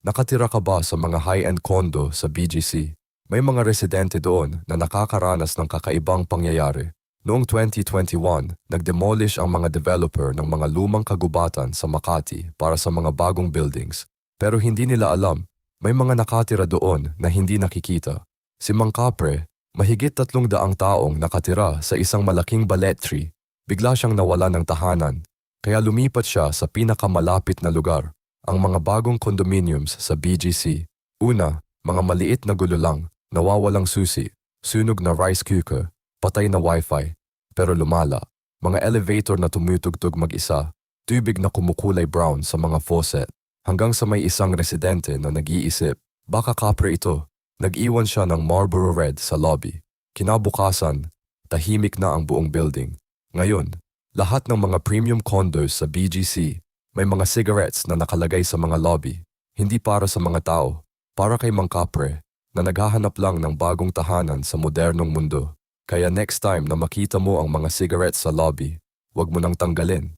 Nakatira ka ba sa mga high-end condo sa BGC? May mga residente doon na nakakaranas ng kakaibang pangyayari. Noong 2021, nag-demolish ang mga developer ng mga lumang kagubatan sa Makati para sa mga bagong buildings. Pero hindi nila alam, may mga nakatira doon na hindi nakikita. Si Mang Kapre, mahigit 300 taong nakatira sa isang malaking ballet tree. Bigla siyang nawala ng tahanan, kaya lumipat siya sa pinakamalapit na lugar, ang mga bagong condominiums sa BGC. Una, mga maliit na gulo lang, nawawalang susi, sunog na rice cooker, patay na wifi, pero lumala. Mga elevator na tumutugtog mag-isa, tubig na kumukulay brown sa mga faucet, hanggang sa may isang residente na nag-iisip, baka kapre ito. Nag-iwan siya ng Marlboro Red sa lobby. Kinabukasan, tahimik na ang buong building. Ngayon, lahat ng mga premium condos sa BGC may mga cigarettes na nakalagay sa mga lobby. Hindi para sa mga tao, para kay Mang Kapre na naghahanap lang ng bagong tahanan sa modernong mundo. Kaya next time na makita mo ang mga cigarettes sa lobby, huwag mo nang tanggalin.